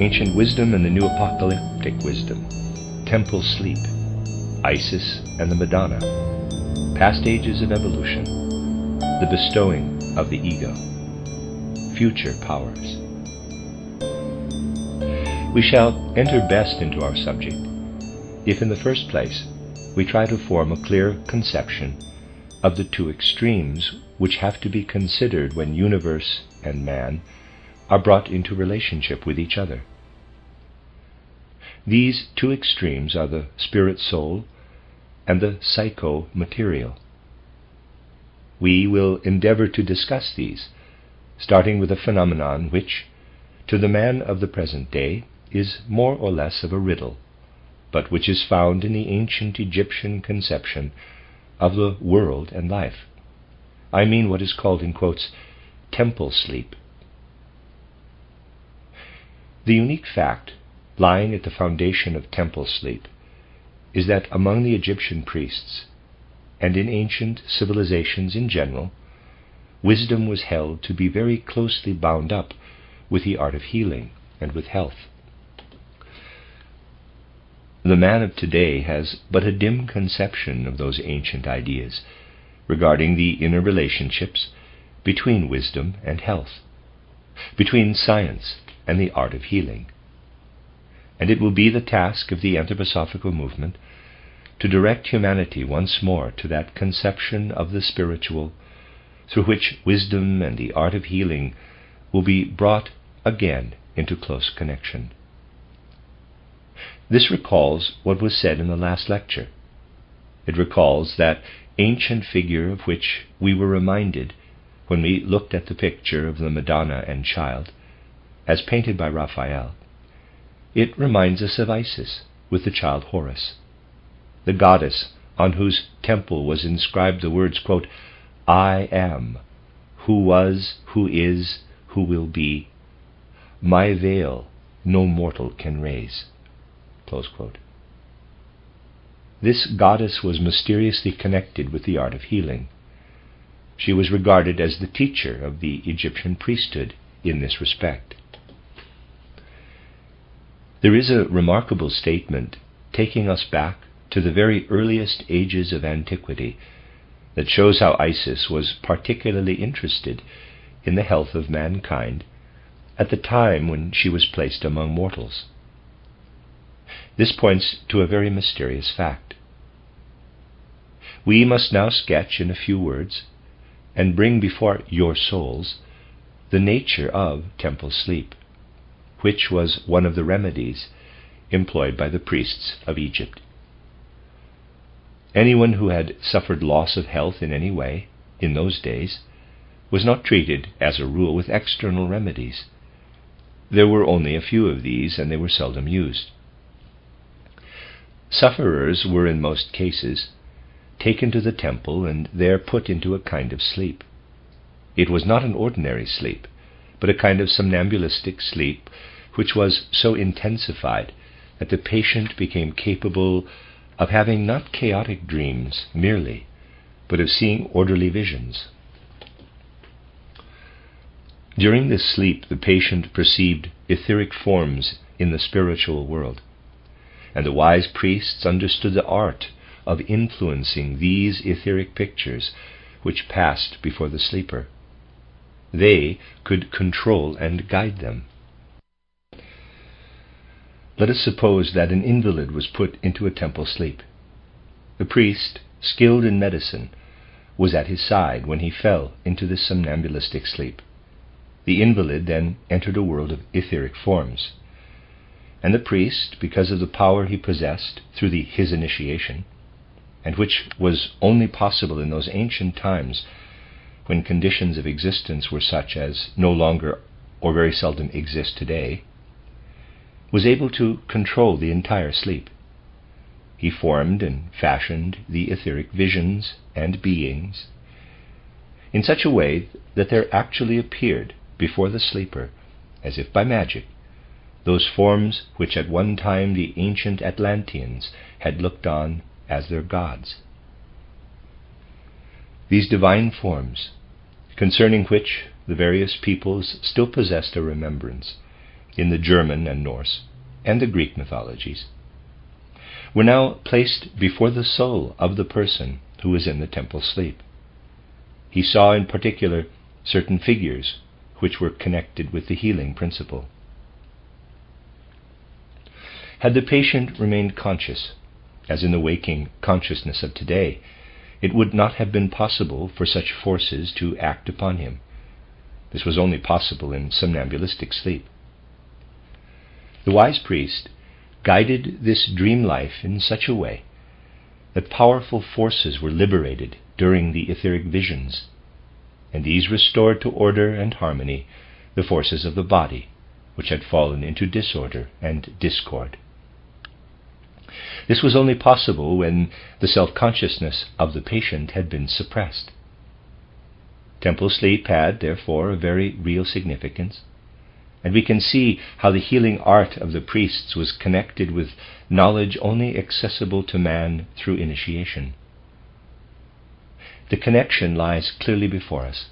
ancient wisdom and the new apocalyptic wisdom, temple sleep, Isis and the Madonna, past ages of evolution, the bestowing of the ego, future powers. We shall enter best into our subject if in the first place we try to form a clear conception of the two extremes which have to be considered when universe and man are brought into relationship with each other. These two extremes are the spirit-soul and the psycho-material. We will endeavor to discuss these, starting with a phenomenon which, to the man of the present day, is more or less of a riddle, but which is found in the ancient Egyptian conception of the world and life. I mean what is called, in quotes, temple sleep. The unique fact lying at the foundation of temple sleep is that among the Egyptian priests, and in ancient civilizations in general, wisdom was held to be very closely bound up with the art of healing and with health. The man of today has but a dim conception of those ancient ideas regarding the inner relationships between wisdom and health, between science and the art of healing. And it will be the task of the anthroposophical movement to direct humanity once more to that conception of the spiritual through which wisdom and the art of healing will be brought again into close connection. This recalls what was said in the last lecture. It recalls that ancient figure of which we were reminded when we looked at the picture of the Madonna and Child, as painted by Raphael. It reminds us of Isis with the child Horus, the goddess on whose temple was inscribed the words, quote, I am, who was, who is, who will be. My veil no mortal can raise. Close quote. This goddess was mysteriously connected with the art of healing. She was regarded as the teacher of the Egyptian priesthood in this respect. There is a remarkable statement taking us back to the very earliest ages of antiquity that shows how Isis was particularly interested in the health of mankind at the time when she was placed among mortals. This points to a very mysterious fact. We must now sketch in a few words and bring before your souls the nature of temple sleep, which was one of the remedies employed by the priests of Egypt. Anyone who had suffered loss of health in any way in those days was not treated, as a rule, with external remedies. There were only a few of these, and they were seldom used. Sufferers were in most cases taken to the temple and there put into a kind of sleep. It was not an ordinary sleep, but a kind of somnambulistic sleep which was so intensified that the patient became capable of having not chaotic dreams merely, but of seeing orderly visions. During this sleep, the patient perceived etheric forms in the spiritual world, and the wise priests understood the art of influencing these etheric pictures which passed before the sleeper. They could control and guide them. Let us suppose that an invalid was put into a temple sleep. The priest, skilled in medicine, was at his side when he fell into this somnambulistic sleep. The invalid then entered a world of etheric forms, and the priest, because of the power he possessed through his initiation, and which was only possible in those ancient times when conditions of existence were such as no longer or very seldom exist today, was able to control the entire sleep. He formed and fashioned the etheric visions and beings in such a way that there actually appeared before the sleeper, as if by magic, those forms which at one time the ancient Atlanteans had looked on as their gods. These divine forms, concerning which the various peoples still possessed a remembrance, in the German and Norse and the Greek mythologies, were now placed before the soul of the person who was in the temple sleep. He saw in particular certain figures which were connected with the healing principle. Had the patient remained conscious, as in the waking consciousness of today, it would not have been possible for such forces to act upon him. This was only possible in somnambulistic sleep. The wise priest guided this dream life in such a way that powerful forces were liberated during the etheric visions, and these restored to order and harmony the forces of the body, which had fallen into disorder and discord. This was only possible when the self-consciousness of the patient had been suppressed. Temple sleep had, therefore, a very real significance, and we can see how the healing art of the priests was connected with knowledge only accessible to man through initiation. The connection lies clearly before us.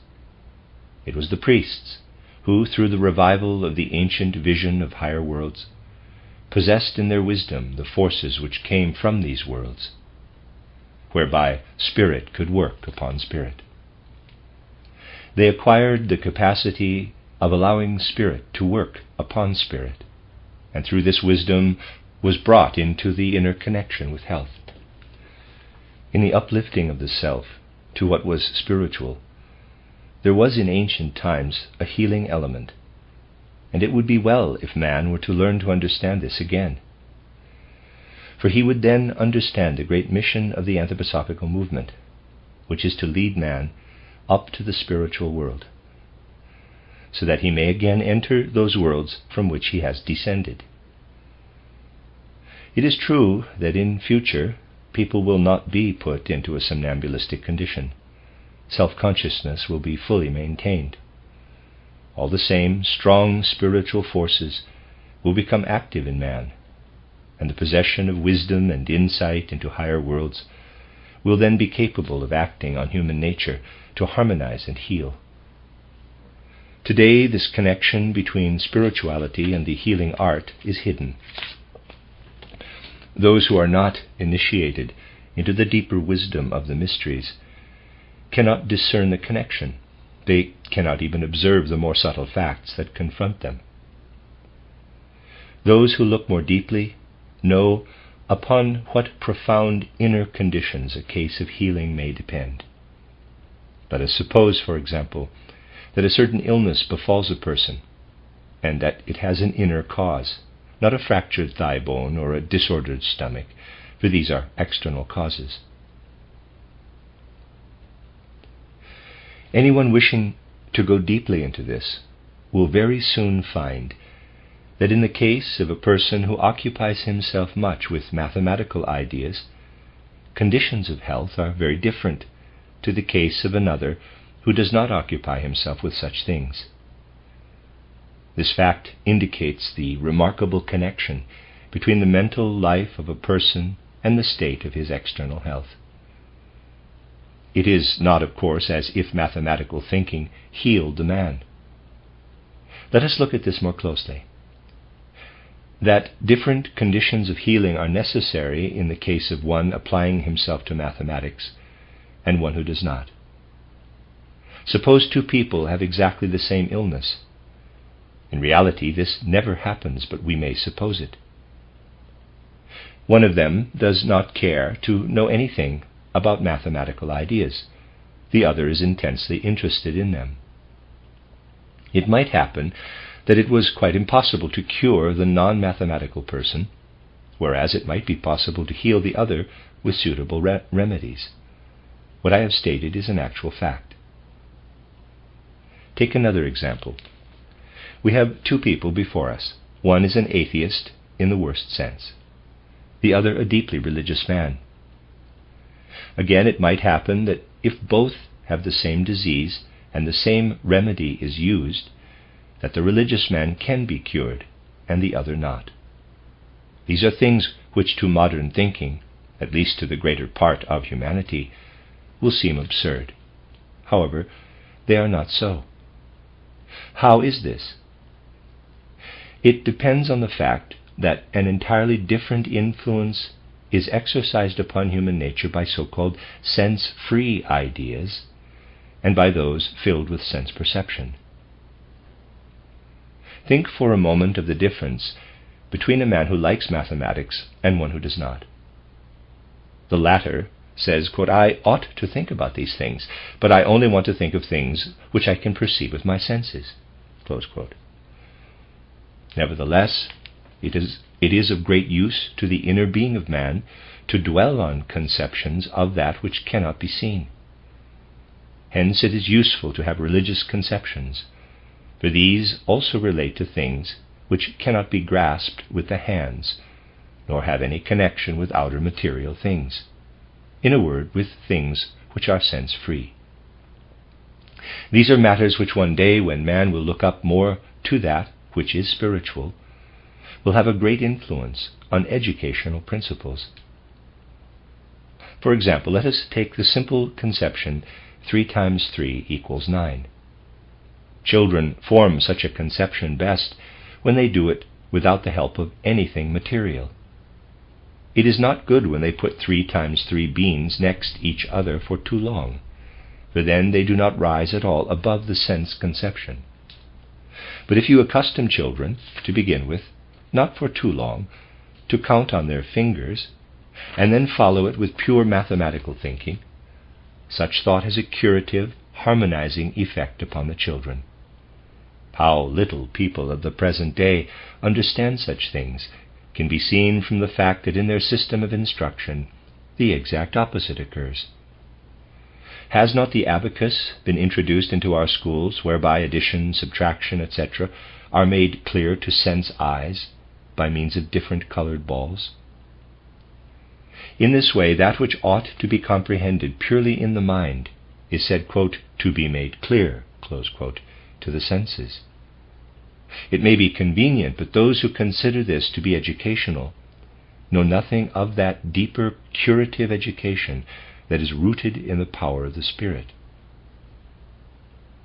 It was the priests who, through the revival of the ancient vision of higher worlds, possessed in their wisdom the forces which came from these worlds, whereby spirit could work upon spirit. They acquired the capacity of allowing spirit to work upon spirit, and through this wisdom was brought into the inner connection with health. In the uplifting of the self to what was spiritual, there was in ancient times a healing element, and it would be well if man were to learn to understand this again. For he would then understand the great mission of the anthroposophical movement, which is to lead man up to the spiritual world, so that he may again enter those worlds from which he has descended. It is true that in future people will not be put into a somnambulistic condition. Self-consciousness will be fully maintained. All the same, strong spiritual forces will become active in man, and the possession of wisdom and insight into higher worlds will then be capable of acting on human nature to harmonize and heal. Today, this connection between spirituality and the healing art is hidden. Those who are not initiated into the deeper wisdom of the mysteries cannot discern the connection. They cannot even observe the more subtle facts that confront them. Those who look more deeply know upon what profound inner conditions a case of healing may depend. Let us suppose, for example, that a certain illness befalls a person, and that it has an inner cause, not a fractured thigh bone or a disordered stomach, for these are external causes. Anyone wishing to go deeply into this will very soon find that in the case of a person who occupies himself much with mathematical ideas, conditions of health are very different to the case of another who does not occupy himself with such things. This fact indicates the remarkable connection between the mental life of a person and the state of his external health. It is not, of course, as if mathematical thinking healed the man. Let us look at this more closely. That different conditions of healing are necessary in the case of one applying himself to mathematics and one who does not. Suppose two people have exactly the same illness. In reality, this never happens, but we may suppose it. One of them does not care to know anything about mathematical ideas. The other is intensely interested in them. It might happen that it was quite impossible to cure the non-mathematical person, whereas it might be possible to heal the other with suitable remedies. What I have stated is an actual fact. Take another example. We have two people before us. One is an atheist in the worst sense, the other a deeply religious man. Again, it might happen that if both have the same disease and the same remedy is used, that the religious man can be cured and the other not. These are things which to modern thinking, at least to the greater part of humanity, will seem absurd. However, they are not so. How is this? It depends on the fact that an entirely different influence is exercised upon human nature by so-called sense-free ideas and by those filled with sense perception. Think for a moment of the difference between a man who likes mathematics and one who does not. The latter says, quote, "I ought to think about these things, but I only want to think of things which I can perceive with my senses." Close quote. Nevertheless, it is of great use to the inner being of man to dwell on conceptions of that which cannot be seen. Hence it is useful to have religious conceptions, for these also relate to things which cannot be grasped with the hands, nor have any connection with outer material things. In a word, with things which are sense-free. These are matters which one day, when man will look up more to that which is spiritual, will have a great influence on educational principles. For example, let us take the simple conception 3 times 3 equals 9. Children form such a conception best when they do it without the help of anything material. It is not good when they put 3 times 3 beans next each other for too long, for then they do not rise at all above the sense conception. But if you accustom children, to begin with, not for too long, to count on their fingers, and then follow it with pure mathematical thinking, such thought has a curative, harmonizing effect upon the children. How little people of the present day understand such things can be seen from the fact that in their system of instruction the exact opposite occurs. Has not the abacus been introduced into our schools, whereby addition, subtraction, etc. are made clear to sense eyes by means of different colored balls? In this way, that which ought to be comprehended purely in the mind is said, quote, "to be made clear," close quote, to the senses. It may be convenient, but those who consider this to be educational know nothing of that deeper curative education that is rooted in the power of the Spirit.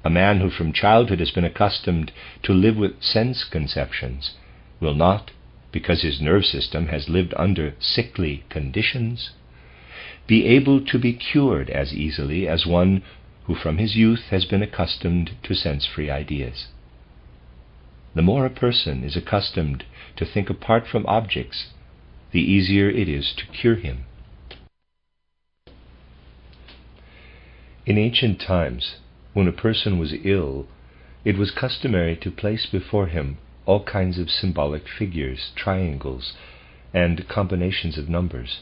A man who from childhood has been accustomed to live with sense conceptions will not, because his nerve system has lived under sickly conditions, be able to be cured as easily as one who from his youth has been accustomed to sense-free ideas. The more a person is accustomed to think apart from objects, the easier it is to cure him. In ancient times, when a person was ill, it was customary to place before him all kinds of symbolic figures, triangles, and combinations of numbers.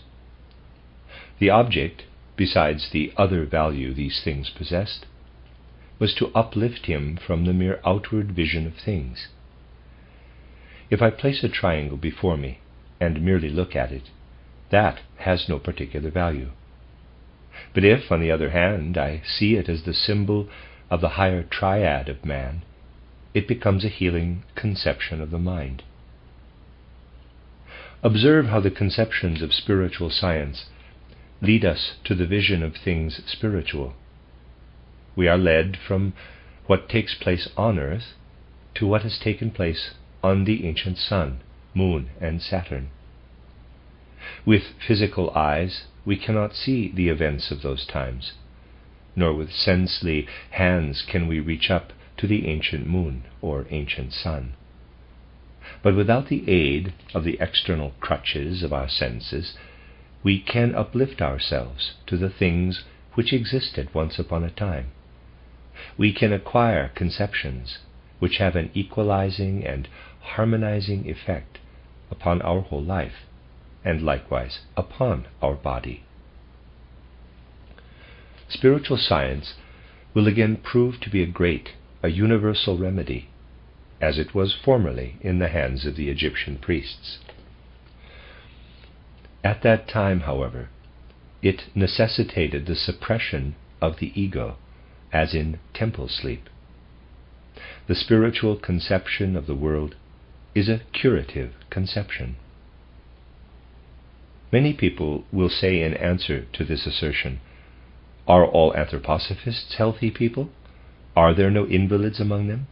The object, besides the other value these things possessed, was to uplift him from the mere outward vision of things. If I place a triangle before me and merely look at it, that has no particular value. But if, on the other hand, I see it as the symbol of the higher triad of man, it becomes a healing conception of the mind. Observe how the conceptions of spiritual science lead us to the vision of things spiritual. We are led from what takes place on earth to what has taken place on the ancient sun, moon, and Saturn. With physical eyes, we cannot see the events of those times, nor with sensely hands can we reach up to the ancient moon or ancient sun. But without the aid of the external crutches of our senses, we can uplift ourselves to the things which existed once upon a time. We can acquire conceptions which have an equalizing and harmonizing effect upon our whole life, and likewise upon our body. Spiritual science will again prove to be a universal remedy, as it was formerly in the hands of the Egyptian priests. At that time, however, it necessitated the suppression of the ego, as in temple sleep. The spiritual conception of the world is a curative conception. Many people will say in answer to this assertion, "Are all anthroposophists healthy people? Are there no invalids among them?"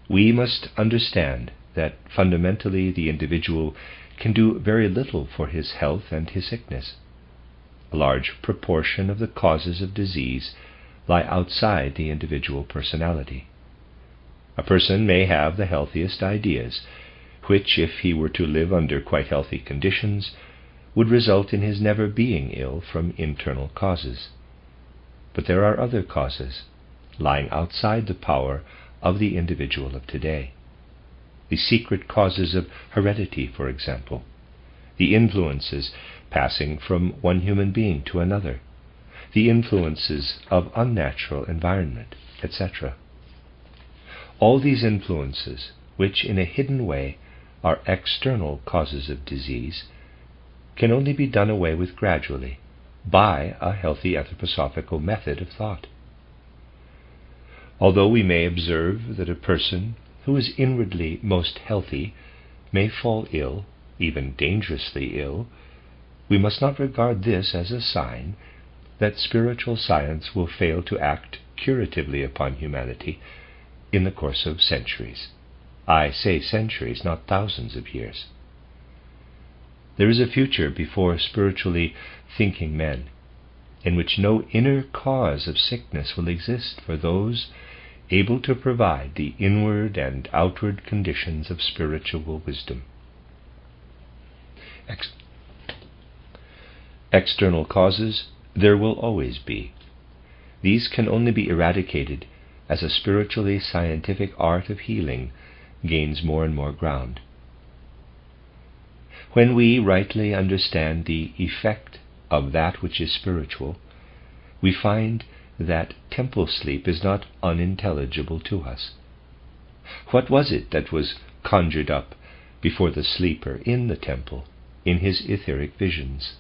we must understand that fundamentally the individual can do very little for his health and his sickness. A large proportion of the causes of disease lie outside the individual personality. A person may have the healthiest ideas, which, if he were to live under quite healthy conditions, would result in his never being ill from internal causes. But there are other causes, lying outside the power of the individual of today. The secret causes of heredity, for example, the influences passing from one human being to another, the influences of unnatural environment, etc. All these influences, which in a hidden way are external causes of disease, can only be done away with gradually by a healthy anthroposophical method of thought. Although we may observe that a person who is inwardly most healthy may fall ill, even dangerously ill, we must not regard this as a sign that spiritual science will fail to act curatively upon humanity in the course of centuries. I say centuries, not thousands of years. There is a future before spiritually thinking men, in which no inner cause of sickness will exist for those able to provide the inward and outward conditions of spiritual wisdom. External causes there will always be. These can only be eradicated as a spiritually scientific art of healing gains more and more ground. When we rightly understand the effect of that which is spiritual, we find that temple sleep is not unintelligible to us. What was it that was conjured up before the sleeper in the temple, in his etheric visions?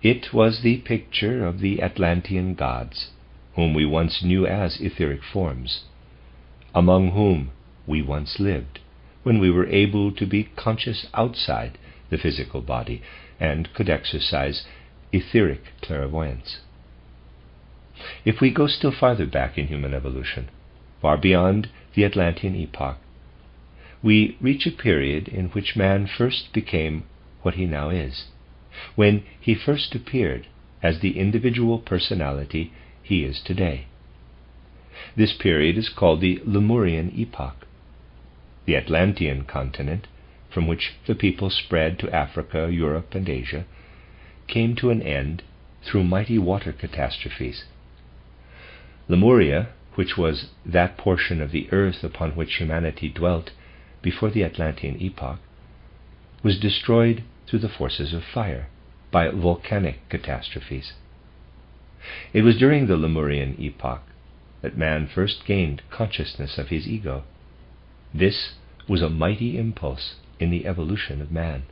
It was the picture of the Atlantean gods, whom we once knew as etheric forms, among whom we once lived, when we were able to be conscious outside the physical body and could exercise etheric clairvoyance. If we go still farther back in human evolution, far beyond the Atlantean epoch, we reach a period in which man first became what he now is, when he first appeared as the individual personality he is today. This period is called the Lemurian epoch. The Atlantean continent, from which the people spread to Africa, Europe, and Asia, came to an end through mighty water catastrophes. Lemuria, which was that portion of the earth upon which humanity dwelt before the Atlantean epoch, was destroyed through the forces of fire by volcanic catastrophes. It was during the Lemurian epoch that man first gained consciousness of his ego. This was a mighty impulse in the evolution of man.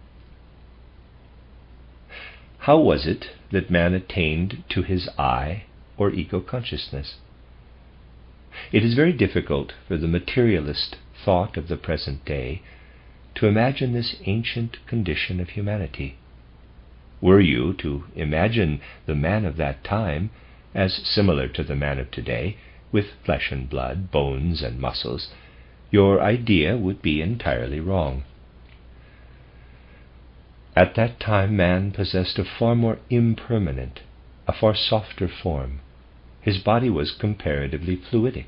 How was it that man attained to his I, or ego consciousness? It is very difficult for the materialist thought of the present day to imagine this ancient condition of humanity. Were you to imagine the man of that time as similar to the man of today, with flesh and blood, bones and muscles, your idea would be entirely wrong. At that time man possessed a far more impermanent, a far softer form. His body was comparatively fluidic.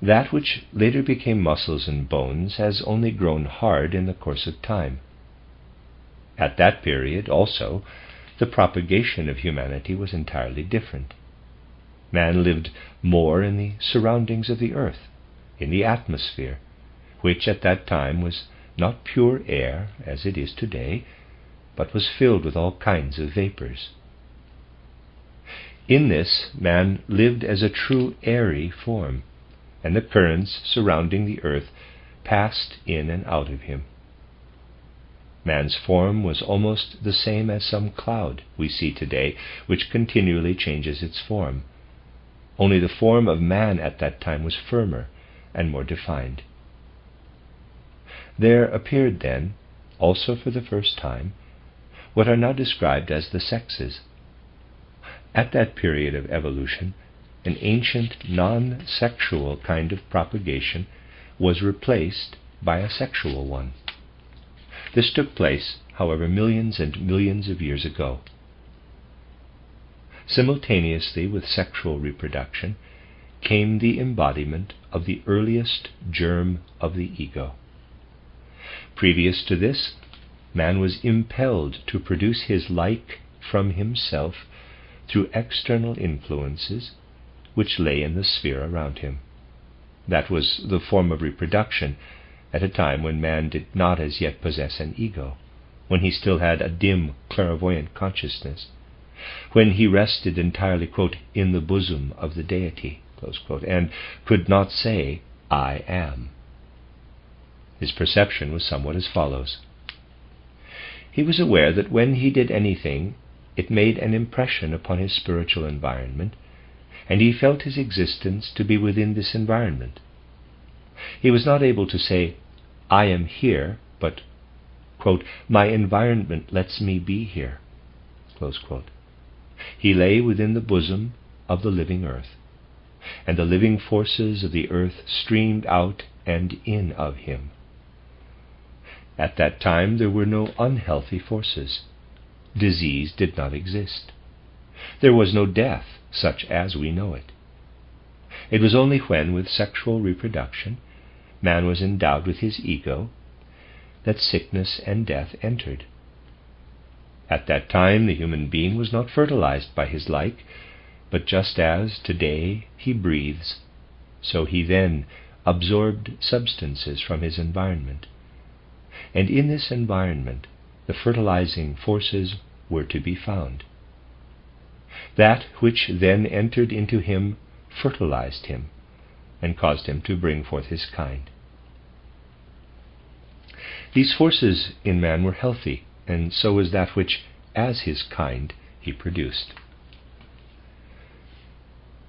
That which later became muscles and bones has only grown hard in the course of time. At that period, also, the propagation of humanity was entirely different. Man lived more in the surroundings of the earth, in the atmosphere, which at that time was not pure air as it is today, but was filled with all kinds of vapors. In this, man lived as a true airy form, and the currents surrounding the earth passed in and out of him. Man's form was almost the same as some cloud we see today, which continually changes its form. Only the form of man at that time was firmer and more defined. There appeared then, also for the first time, what are now described as the sexes. At that period of evolution, an ancient non-sexual kind of propagation was replaced by a sexual one. This took place, however, millions and millions of years ago. Simultaneously with sexual reproduction came the embodiment of the earliest germ of the ego. Previous to this, man was impelled to produce his like from himself through external influences which lay in the sphere around him. That was the form of reproduction at a time when man did not as yet possess an ego, when he still had a dim, clairvoyant consciousness, when he rested entirely, quote, in the bosom of the deity, close quote, and could not say, I am. His perception was somewhat as follows. He was aware that when he did anything, it made an impression upon his spiritual environment, and he felt his existence to be within this environment. He was not able to say, I am here, but, quote, my environment lets me be here, close quote. He lay within the bosom of the living earth, and the living forces of the earth streamed out and in of him. At that time there were no unhealthy forces. Disease did not exist. There was no death, such as we know it. It was only when, with sexual reproduction, man was endowed with his ego, that sickness and death entered. At that time the human being was not fertilized by his like, but just as today he breathes, so he then absorbed substances from his environment. And in this environment the fertilizing forces were to be found. That which then entered into him fertilized him, and caused him to bring forth his kind. These forces in man were healthy, and so was that which, as his kind, he produced.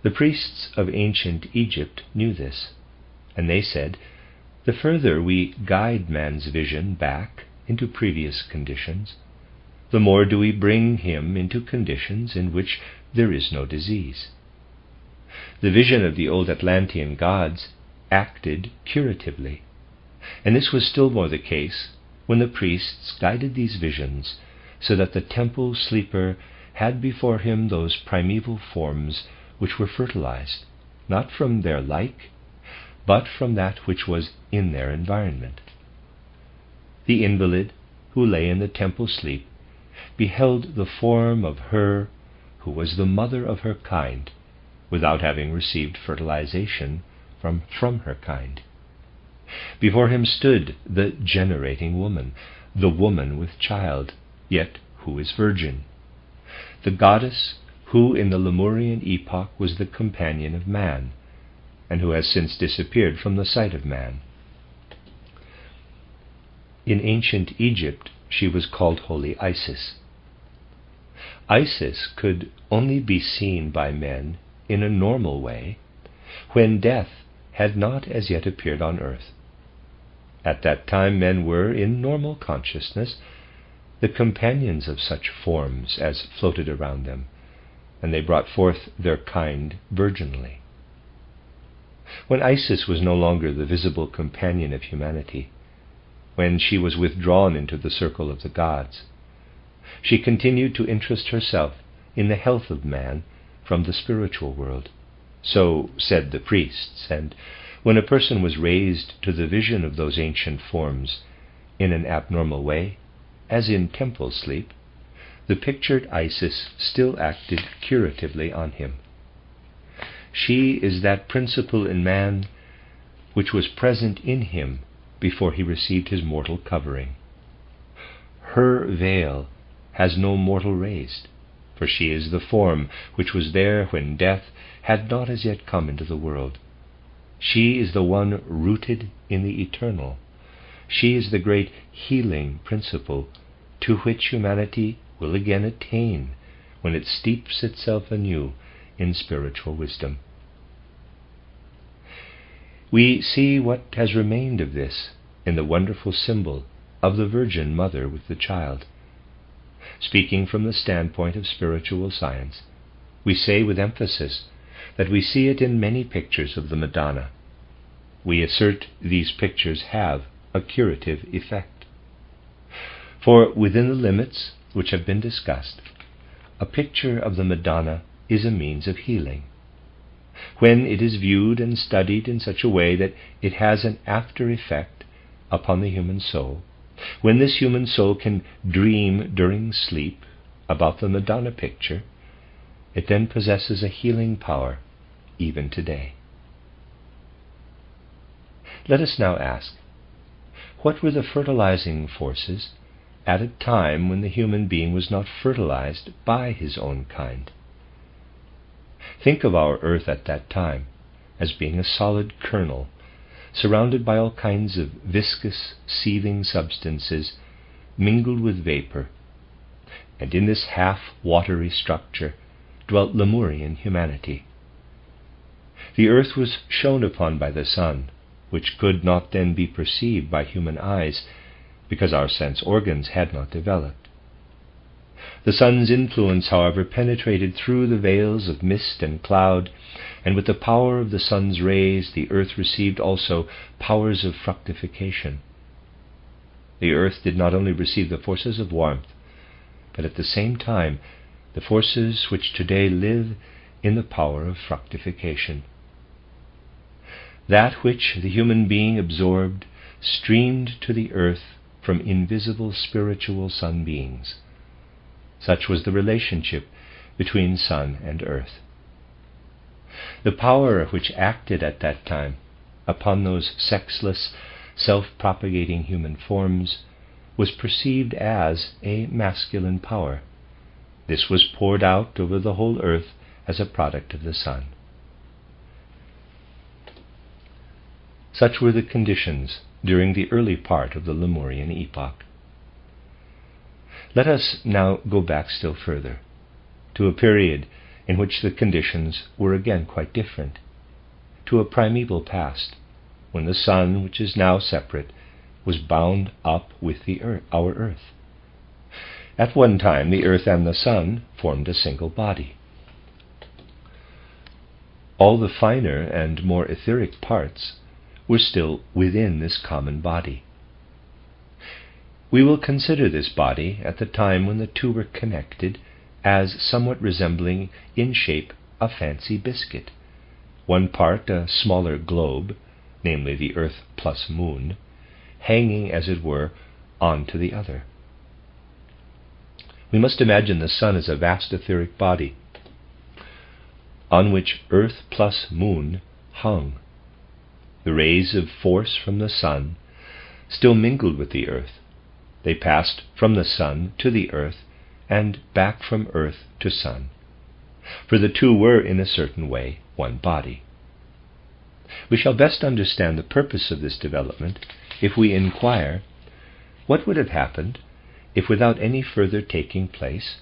The priests of ancient Egypt knew this, and they said, the further we guide man's vision back into previous conditions, the more do we bring him into conditions in which there is no disease. The vision of the old Atlantean gods acted curatively, and this was still more the case when the priests guided these visions so that the temple sleeper had before him those primeval forms which were fertilized, not from their like, but from that which was in their environment. The invalid, who lay in the temple sleep, beheld the form of her who was the mother of her kind, without having received fertilization from her kind. Before him stood the generating woman, the woman with child, yet who is virgin, the goddess who in the Lemurian epoch was the companion of man, and who has since disappeared from the sight of man. In ancient Egypt she was called Holy Isis. Isis could only be seen by men in a normal way when death had not as yet appeared on earth. At that time men were, in normal consciousness, the companions of such forms as floated around them, and they brought forth their kind virginally. When Isis was no longer the visible companion of humanity, when she was withdrawn into the circle of the gods, she continued to interest herself in the health of man from the spiritual world. So said the priests, and when a person was raised to the vision of those ancient forms in an abnormal way, as in temple sleep, the pictured Isis still acted curatively on him. She is that principle in man which was present in him before he received his mortal covering. Her veil has no mortal raised, for she is the form which was there when death had not as yet come into the world. She is the one rooted in the eternal. She is the great healing principle to which humanity will again attain when it steeps itself anew in spiritual wisdom. We see what has remained of this in the wonderful symbol of the Virgin Mother with the child. Speaking from the standpoint of spiritual science, we say with emphasis that we see it in many pictures of the Madonna. We assert these pictures have a curative effect. For within the limits which have been discussed, a picture of the Madonna is a means of healing. When it is viewed and studied in such a way that it has an after effect upon the human soul, when this human soul can dream during sleep about the Madonna picture, it then possesses a healing power even today. Let us now ask, what were the fertilizing forces at a time when the human being was not fertilized by his own kind? Think of our earth at that time as being a solid kernel, surrounded by all kinds of viscous, seething substances mingled with vapor, and in this half-watery structure dwelt Lemurian humanity. The earth was shone upon by the sun, which could not then be perceived by human eyes, because our sense organs had not developed. The sun's influence, however, penetrated through the veils of mist and cloud, and with the power of the sun's rays the earth received also powers of fructification. The earth did not only receive the forces of warmth, but at the same time the forces which today live in the power of fructification. That which the human being absorbed streamed to the earth from invisible spiritual sun beings. Such was the relationship between sun and earth. The power which acted at that time upon those sexless, self-propagating human forms was perceived as a masculine power. This was poured out over the whole earth as a product of the sun. Such were the conditions during the early part of the Lemurian epoch. Let us now go back still further, to a period in which the conditions were again quite different, to a primeval past, when the sun, which is now separate, was bound up with our earth. At one time, the earth and the sun formed a single body. All the finer and more etheric parts were still within this common body. We will consider this body at the time when the two were connected as somewhat resembling in shape a fancy biscuit, one part a smaller globe, namely the earth plus moon, hanging, as it were, onto the other. We must imagine the sun as a vast etheric body on which earth plus moon hung. The rays of force from the sun still mingled with the earth. They passed from the sun to the earth and back from earth to sun, for the two were in a certain way one body. We shall best understand the purpose of this development if we inquire what would have happened if, without any further taking place,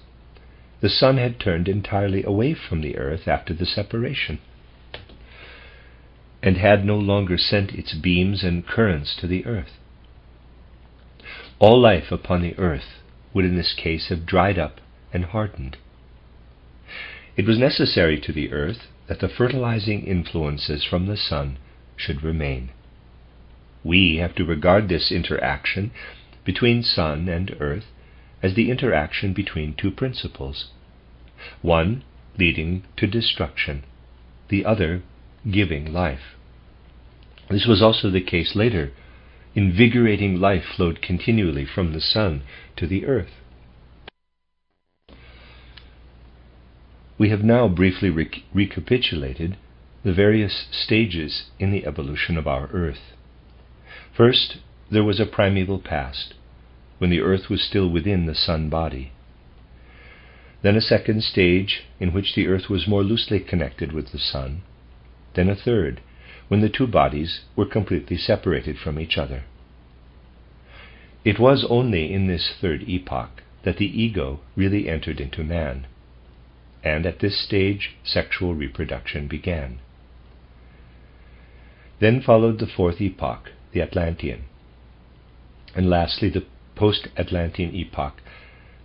the sun had turned entirely away from the earth after the separation, and had no longer sent its beams and currents to the earth. All life upon the earth would in this case have dried up and hardened. It was necessary to the earth that the fertilizing influences from the sun should remain. We have to regard this interaction between sun and earth as the interaction between two principles, one leading to destruction, the other giving life. This was also the case later. Invigorating life flowed continually from the sun to the earth. We have now briefly recapitulated the various stages in the evolution of our earth. First, there was a primeval past, when the earth was still within the sun body. Then a second stage, in which the earth was more loosely connected with the sun. Then a third, when the two bodies were completely separated from each other. It was only in this third epoch that the ego really entered into man, and at this stage sexual reproduction began. Then followed the fourth epoch, the Atlantean, and lastly the post-Atlantean epoch,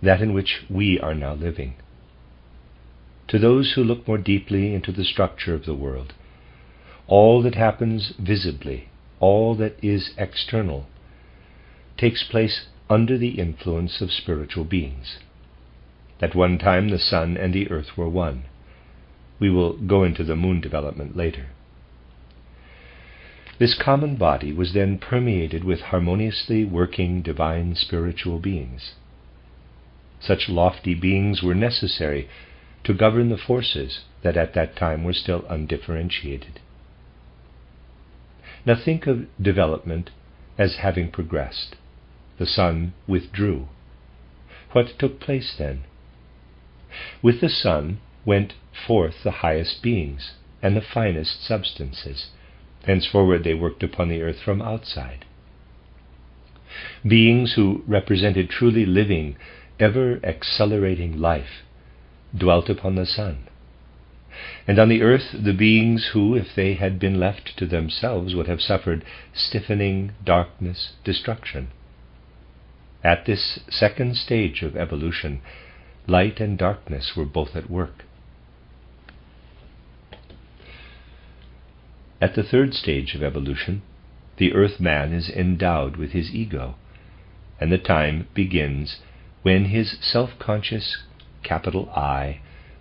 that in which we are now living. to those who look more deeply into the structure of the world, all that happens visibly, all that is external, takes place under the influence of spiritual beings. At one time the sun and the earth were one. We will go into the moon development later. This common body was then permeated with harmoniously working divine spiritual beings. Such lofty beings were necessary to govern the forces that at that time were still undifferentiated. Now think of development as having progressed. The sun withdrew. What took place then? With the sun went forth the highest beings and the finest substances. Henceforward they worked upon the earth from outside. Beings who represented truly living, ever-accelerating life dwelt upon the sun. And on the earth the beings who, if they had been left to themselves, would have suffered stiffening, darkness, destruction. At this second stage of evolution, light and darkness were both at work. At the third stage of evolution, the earth-man is endowed with his ego, and the time begins when his self-conscious capital I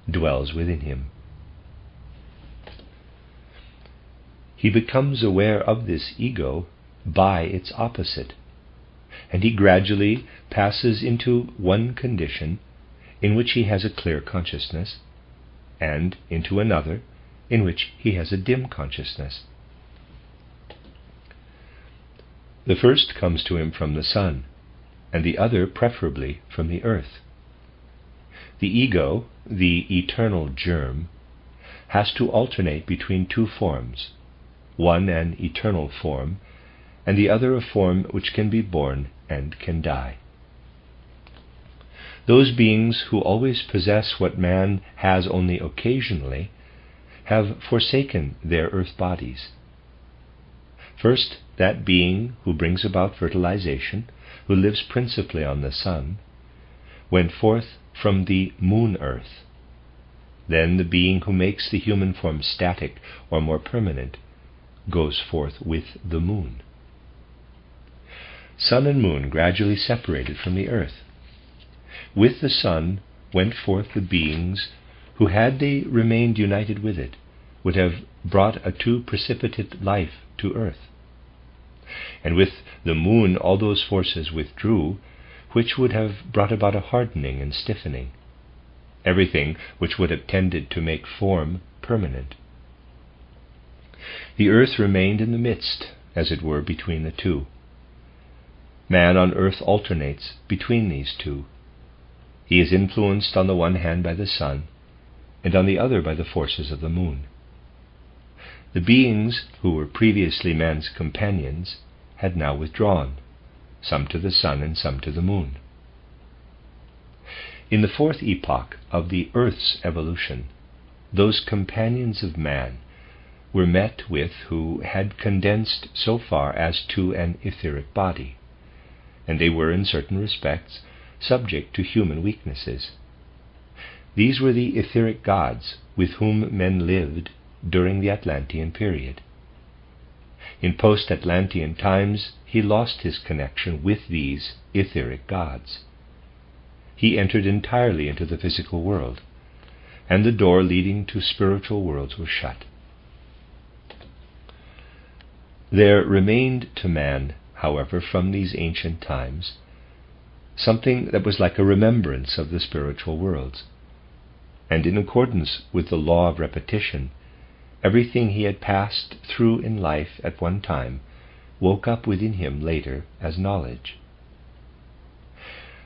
dwells within him. He becomes aware of this ego by its opposite, and he gradually passes into one condition in which he has a clear consciousness, and into another in which he has a dim consciousness. The first comes to him from the sun, and the other preferably from the earth. The ego, the eternal germ, has to alternate between two forms, one an eternal form, and the other a form which can be born and can die. Those beings who always possess what man has only occasionally have forsaken their earth bodies. First, that being who brings about fertilization, who lives principally on the sun, went forth from the moon earth. Then the being who makes the human form static or more permanent goes forth with the moon. Sun and moon gradually separated from the earth. With the sun went forth the beings who, had they remained united with it, would have brought a too precipitate life to earth. And with the moon all those forces withdrew which would have brought about a hardening and stiffening, everything which would have tended to make form permanent. The earth remained in the midst, as it were, between the two. Man on earth alternates between these two. He is influenced on the one hand by the sun, and on the other by the forces of the moon. The beings who were previously man's companions had now withdrawn, some to the sun and some to the moon. In the fourth epoch of the earth's evolution, those companions of man were met with who had condensed so far as to an etheric body, and they were in certain respects subject to human weaknesses. These were the etheric gods with whom men lived during the Atlantean period. In post-Atlantean times he lost his connection with these etheric gods. He entered entirely into the physical world, and the door leading to spiritual worlds was shut. There remained to man, however, from these ancient times, something that was like a remembrance of the spiritual worlds, and in accordance with the law of repetition, everything he had passed through in life at one time woke up within him later as knowledge.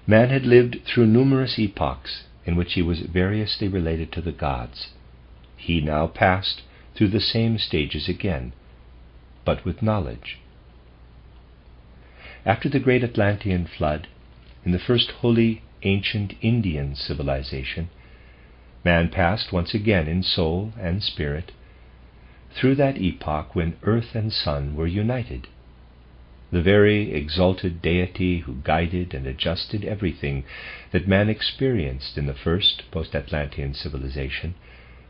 Man had lived through numerous epochs in which he was variously related to the gods. He now passed through the same stages again, but with knowledge. After the great Atlantean flood, in the first holy ancient Indian civilization, man passed once again in soul and spirit through that epoch when earth and sun were united. the very exalted deity who guided and adjusted everything that man experienced in the first post-Atlantean civilization,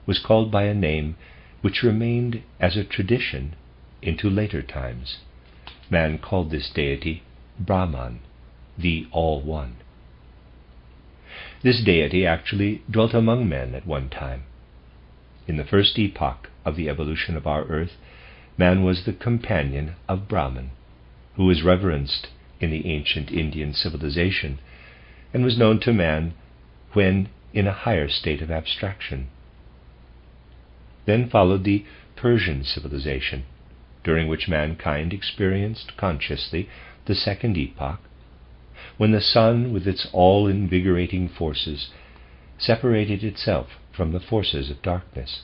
was called by a name which remained as a tradition into later times. Man called this deity Brahman, the All-One. This deity actually dwelt among men at one time. In the first epoch of the evolution of our earth, man was the companion of Brahman, who was reverenced in the ancient Indian civilization and was known to man when in a higher state of abstraction. Then followed the Persian civilization, during which mankind experienced consciously the second epoch, when the sun, with its all-invigorating forces, separated itself from the forces of darkness.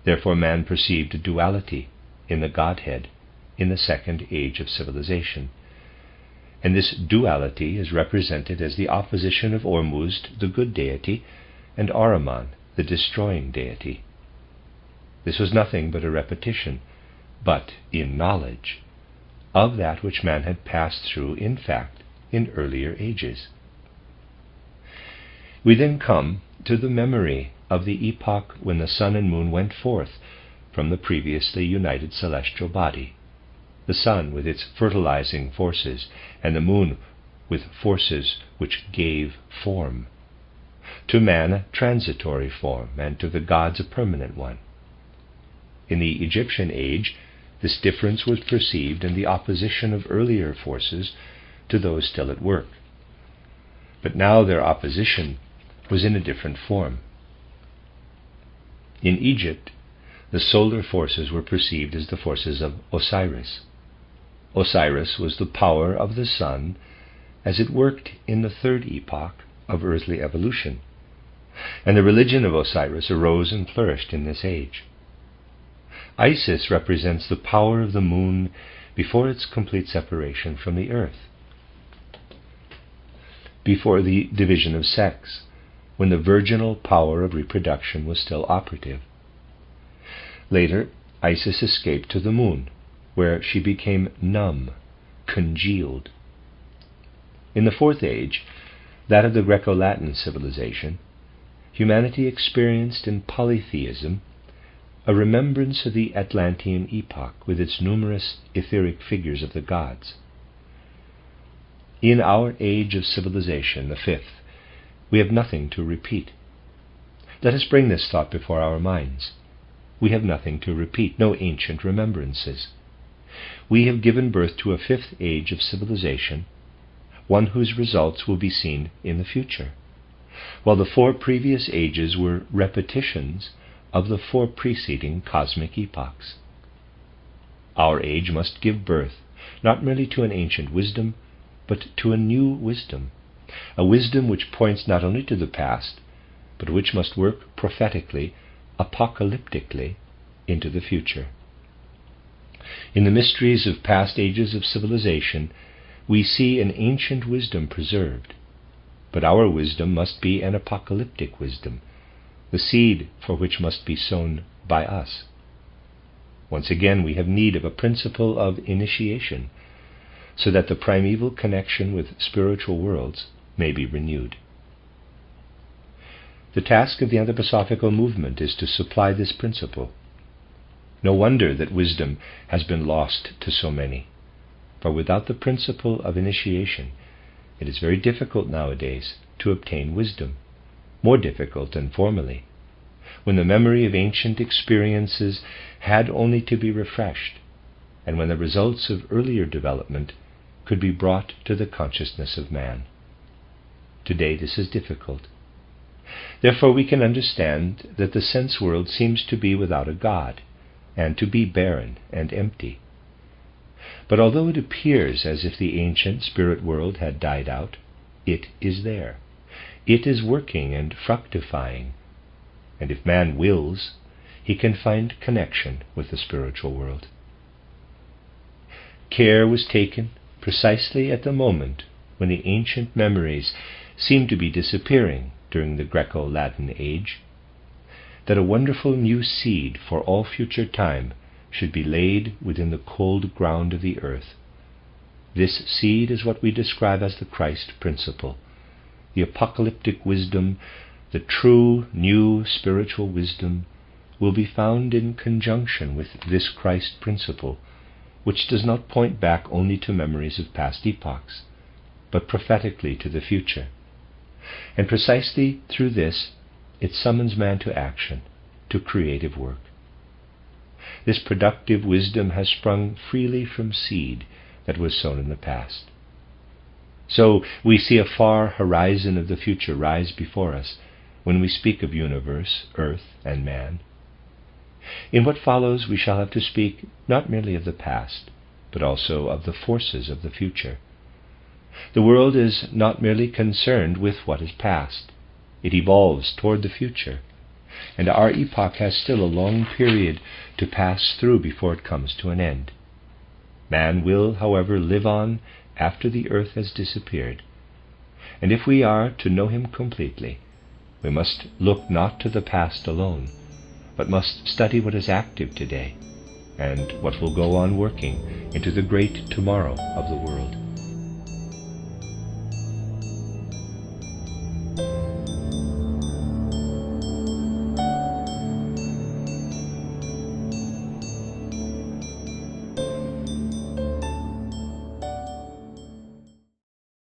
Therefore man perceived a duality in the Godhead in the second age of civilization, and this duality is represented as the opposition of Ormuzd, the good deity, and Ahriman, the destroying deity. This was nothing but a repetition, but in knowledge, of that which man had passed through, in fact, in earlier ages. We then come to the memory of the epoch when the sun and moon went forth from the previously united celestial body, the sun with its fertilizing forces, and the moon with forces which gave form. To man a transitory form, and to the gods a permanent one. In the Egyptian age, this difference was perceived in the opposition of earlier forces to those still at work. But now their opposition was in a different form. In Egypt, the solar forces were perceived as the forces of Osiris. Osiris was the power of the sun as it worked in the third epoch of earthly evolution, and the religion of Osiris arose and flourished in this age. Isis represents the power of the moon before its complete separation from the earth, before the division of sex, when the virginal power of reproduction was still operative. Later, Isis escaped to the moon, where she became numb, congealed. In the fourth age, that of the Greco-Latin civilization, humanity experienced in polytheism a remembrance of the Atlantean epoch with its numerous etheric figures of the gods. In our age of civilization, the fifth, we have nothing to repeat. Let us bring this thought before our minds. We have nothing to repeat, no ancient remembrances. We have given birth to a fifth age of civilization, one whose results will be seen in the future, while the four previous ages were repetitions of the four preceding cosmic epochs. Our age must give birth not merely to an ancient wisdom, but to a new wisdom, a wisdom which points not only to the past, but which must work prophetically, apocalyptically, into the future. In the mysteries of past ages of civilization, we see an ancient wisdom preserved, but our wisdom must be an apocalyptic wisdom, the seed for which must be sown by us. Once again, we have need of a principle of initiation, so that the primeval connection with spiritual worlds may be renewed. The task of the anthroposophical movement is to supply this principle. No wonder that wisdom has been lost to so many, for without the principle of initiation, it is very difficult nowadays to obtain wisdom, more difficult than formerly, when the memory of ancient experiences had only to be refreshed, and when the results of earlier development could be brought to the consciousness of man. Today this is difficult. Therefore we can understand that the sense world seems to be without a God, and to be barren and empty. But although it appears as if the ancient spirit world had died out, it is there. It is working and fructifying, and if man wills, he can find connection with the spiritual world. Care was taken precisely at the moment when the ancient memories seemed to be disappearing during the Greco-Latin age, that a wonderful new seed for all future time should be laid within the cold ground of the earth, This seed is what we describe as the Christ principle. The apocalyptic wisdom, the true new spiritual wisdom, will be found in conjunction with this Christ principle, which does not point back only to memories of past epochs, but prophetically to the future. And precisely through this, it summons man to action, to creative work. This productive wisdom has sprung freely from seed that was sown in the past. So we see a far horizon of the future rise before us when we speak of universe, earth, and man. In what follows we shall have to speak not merely of the past, but also of the forces of the future. The world is not merely concerned with what is past. It evolves toward the future, and our epoch has still a long period to pass through before it comes to an end. Man will, however, live on after the earth has disappeared, and if we are to know him completely, we must look not to the past alone, but must study what is active today, and what will go on working into the great tomorrow of the world.